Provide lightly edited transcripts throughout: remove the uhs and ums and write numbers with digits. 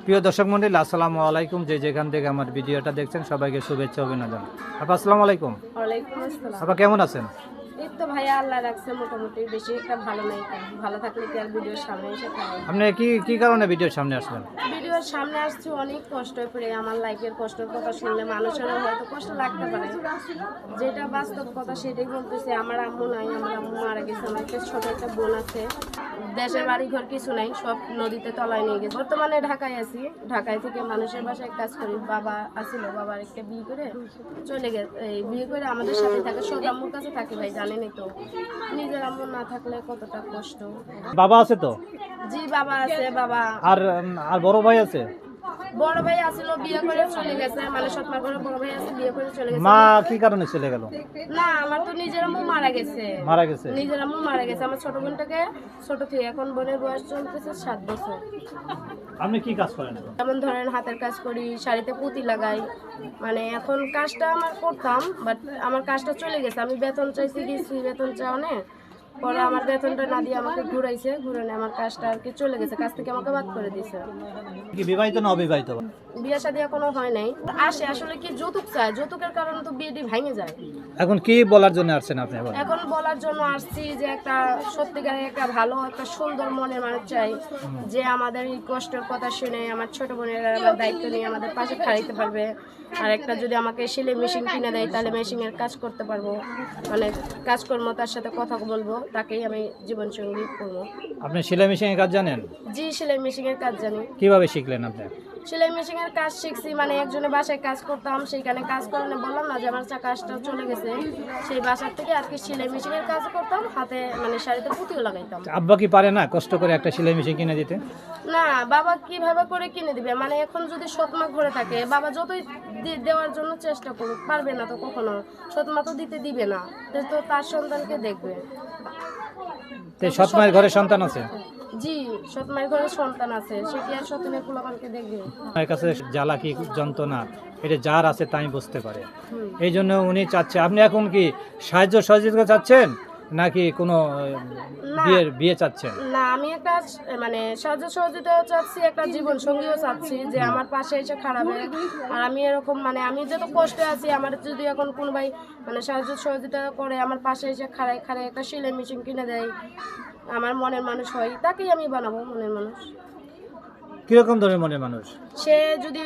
প্রিয় দর্শক মণ্ডলী, আসসালামু আলাইকুম। যেখান থেকে আমার ভিডিওটা দেখছেন সবাইকে শুভেচ্ছা অভিনন্দন। আপা আসসালামু আলাইকুম। ওয়ালাইকুম আসসালাম। আপা কেমন আছেন? এই তো ভাইয়া আল্লাহ রাখছে মোটামুটি, বেশি একটা ভালো নাই। ভালো থাকলে কি আর ভিডিওর সামনে এসে থাকবে? আপনি কি কারণে ভিডিওর সামনে আসলেন? ভিডিওর সামনে আসছি অনেক কষ্ট করে। আমার লাইফের কষ্টের কথা শুনলে মানুষেরও হয়তো কষ্ট লাগতে পারে। যেটা বাস্তব কথা সেটাই বলতেছি। আমার আম্মু নাই, আমার আম্মু মারা গেছে। আমার একটা ছোট একটা বোন আছে। দেশের বাড়ি ঘর কিছু নাই, সব নদীতে তলায় নিয়ে গেছে। বর্তমানে ঢাকায় আছি। ঢাকায় থেকে মানুষের বাসায় কাজ করি। বাবা আসিল, বাবার একটা বিয়ে করে চলে গেছে। এই বিয়ে করে আমাদের সাথে থাকে, সব আম্মুর কাছে থাকে। ভাই জানেনই তো, নিজের আম্মু না থাকলে কতটা কষ্ট। বাবা আছে তো? জি বাবা আছে। বাবা আর বড় ভাই আছে? বড় ভাই আসিল, বিয়ে করে চলে গেছে। মানে সৎমা করে বড় ভাই আছে, বিয়ে করে চলে গেছে। মা কি কারণে চলে গেল? না, আমার তো নিজের আম্মু মারা গেছে। নিজের আম্মু মারা গেছে। আমার ছোট বোনটাকে ছোট থেকে, এখন বোনের বয়স চলতেছে 7 বছর। আপনি কি কাজ করেন? যেমন ধরেন হাতের কাজ করি, শাড়িতে পুঁতি লাগাই। মানে এখন কাজটা আমার করতাম, বাট আমার কাজটা চলে গেছে। আমি বেতন চাইছি, গেছি বেতন চাওয়ানে, পরে আমার বেতনটা না দিয়ে আমাকে ঘুরাইছে। ঘুরানে আমার কাজটা আর কি চলে গেছে, কাজ থেকে আমাকে বাদ করে দিয়েছে। কি বিবাহিত না অবিবাহিত? বিয়ে শাদী এখনো হয় নাই। আসে আসলে কি যৌতুক চায়, যৌতুকের কারণে তো বিয়েটি ভেঙে যায়। এখন কি বলার জন্য আসছেন আপনি? এখন বলার জন্য আসছি যে একটা সত্যিকারের একটা ভালো একটা সুন্দর মনের মানুষ চাই, যে আমাদের এই কষ্টের কথা শুনে আমার ছোট বোনের আমার দায়িত্ব নিয়ে আমাদের পাশে খাড়াইতে পারবে। আর একটা যদি আমাকে সেলাই মেশিন কিনে দেয় তাহলে মেশিনের কাজ করতে পারবো, মানে কাজকর্ম তার সাথে কথা বলবো, তাকেই আমি জীবনসঙ্গী করবো। আপনি সেলাই মেশিনের কাজ জানেন? জি, সেলাই মেশিনের কাজ জানি। কিভাবে শিখলেন আপনি? সেলাই মেশিনের কাজ শিখছি, মানে একজনের বাসায় কাজ করতাম, সেইখানে কাজ করানো বললাম না যে আমার কাজটা চলে গেছে, সেই বাসার থেকে আর কি সেলাই মেশিনের কাজ করতাম, হাতে মানে শাড়িতে পুঁতিও লাগাইতাম। আব্বা কি পারে না কষ্ট করে একটা সেলাই মেশিন কিনে দিতে? না, বাবা কিভাবে করে কিনে দিবে? মানে এখন যদি সৎমা ঘরে থাকে, বাবা যতই দেওয়ার জন্য চেষ্টা করুক, পারবে না তো কখনো। সৎমা তো দিতে দিবে না, তো তার সন্তানকে দেখবে। সৎমায়ের ঘরে সন্তান আছে? জি, সৎমায়ের ঘরে সন্তান আছে, সে কি আর সন্তানের পোলাপানকে দেখবে? আমার কাছে জ্বালা কি যন্ত্রণা এটা যার আছে তাই বুঝতে পারে। এই জন্য উনি চাচ্ছে, আপনি এখন কি সাহায্য সহযোগিতা চাচ্ছেন নাকি কোনো বিয়ে চাচ্ছেন? না, আমি একটা মানে সাহায্য সহযোগিতা চাচ্ছি, একটা জীবন সঙ্গীও চাচ্ছি যে আমার পাশে এসে খারাপে। আর আমি এরকম মানে আমি যত কষ্টে আছি, আমার যদি এখন কোনো ভাই মানে সাহায্য সহযোগিতা করে আমার পাশে এসে খাড়ায় একটা সেলাই মেশিন কিনে দেয়, আমার মনের মানুষ হয়, তাকেই আমি বানাবো মনের মানুষ। কিরকম ধরনের মনের মানুষ? সে যদি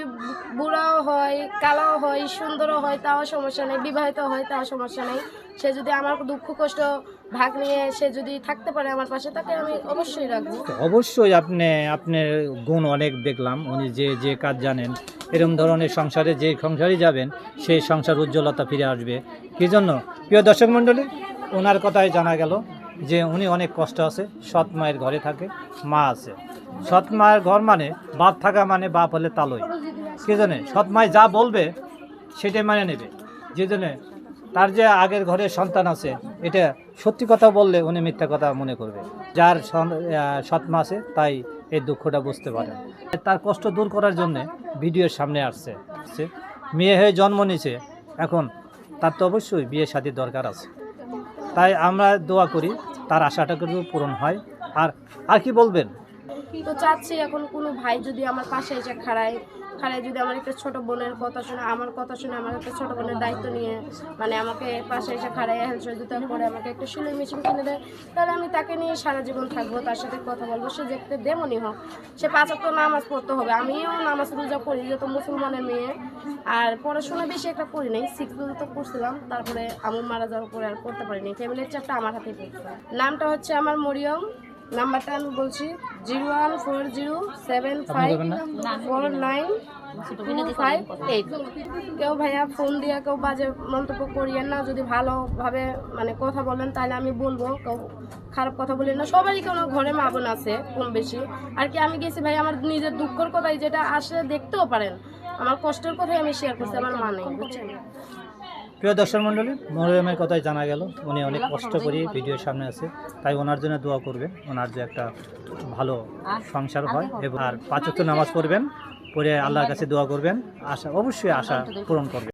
বুড়াও হয়, কালাও হয়, সুন্দরও হয়, তাও সমস্যা নেই। বিবাহিত হয়, তাও সমস্যা নেই। সে যদি আমার দুঃখ কষ্ট ভাগ নিয়ে সে যদি থাকতে পারে আমার পাশে, তাকে আমি অবশ্যই রাখবো। অবশ্যই আপনার গুণ অনেক দেখলাম। উনি যে কাজ জানেন, এরকম ধরনের সংসারে যে সংসারই যাবেন সেই সংসার উজ্জ্বলতা ফিরে আসবে। কি জন্য প্রিয় দর্শক মণ্ডলী, ওনার কথাই জানা গেল যে উনি অনেক কষ্ট আছে। সৎ মায়ের ঘরে থাকে, মা আছে। সৎ মায়ের ঘর মানে বাপ থাকা, মানে বাপ হলে তালই। কি জানে সৎ মায় যা বলবে সেটাই মানে নেবে। যে জন্য তার যে আগের ঘরে সন্তান আছে, এটা সত্যি কথা বললে উনি মিথ্যা কথা মনে করবে। যার সৎ মা আছে তাই এই দুঃখটা বুঝতে পারে। তার কষ্ট দূর করার জন্যে ভিডিওর সামনে আসছে। মেয়ে হয়ে জন্ম নিয়েছে, এখন তার তো অবশ্যই বিয়ে শাদীর দরকার আছে। তাই আমরা দোয়া করি তার আশাটা কিন্তু পূরণ হয়। আর কি বলবেন? তো চাচ্ছি এখন কোনো ভাই যদি আমার পাশে এসে খাড়ায় যদি আমার একটা ছোট বোনের কথা শুনে, আমার কথা শুনে, আমার একটা ছোট বোনের দায়িত্ব নিয়ে মানে আমাকে পাশে এসে খাড়ায় হেল্প সহযোগিতা করে আমাকে একটা সেলাই মেশিন কিনে দেয়, তাহলে আমি তাকে নিয়ে সারা জীবন থাকবো, তার সাথে কথা বলবো। সে দেখতে দেমনই হোক, সে 5 ওয়াক্ত নামাজ পড়তে হবে। আমিও নামাজ রোজা করি, যেহেতু মুসলমানের মেয়ে। আর পড়াশোনা বেশি একটা করি নাই, 6 পর্যন্ত করছিলাম, তারপরে আমার মারা যাওয়ার পরে আর করতে পারিনি। ফ্যামিলির চাপটা আমার হাতেই পড়ছে। নামটা হচ্ছে আমার মরিয়ম। নাম্বারটা আমি বলছি 01407549258। কেউ ভাইয়া ফোন দিয়ে কেউ বাজে মন্তব্য করিয়েন না। যদি ভালোভাবে মানে কথা বলেন তাহলে আমি বলবো, কেউ খারাপ কথা বলেন না। সবারই কোনো ঘরে মা বোন আছে কম বেশি। আর কি আমি গেছি ভাই আমার নিজের দুঃখের কথাই, যেটা আসলে দেখতেও পারেন, আমার কষ্টের কথাই আমি শেয়ার করছি। আমার মা নেই, বুঝছেন? প্রিয় দর্শক মণ্ডলী, মরিয়মের কথাই জানা গেল। উনি অনেক কষ্ট করে ভিডিওর সামনে আছে, তাই ওনার জন্য দোয়া করবেন, ওনার যে একটা ভালো সংসার হয়। এবং আর 5 ওয়াক্ত নামাজ পড়বেন, পড়ে আল্লাহর কাছে দোয়া করবেন, অবশ্যই আশা পূরণ করবেন।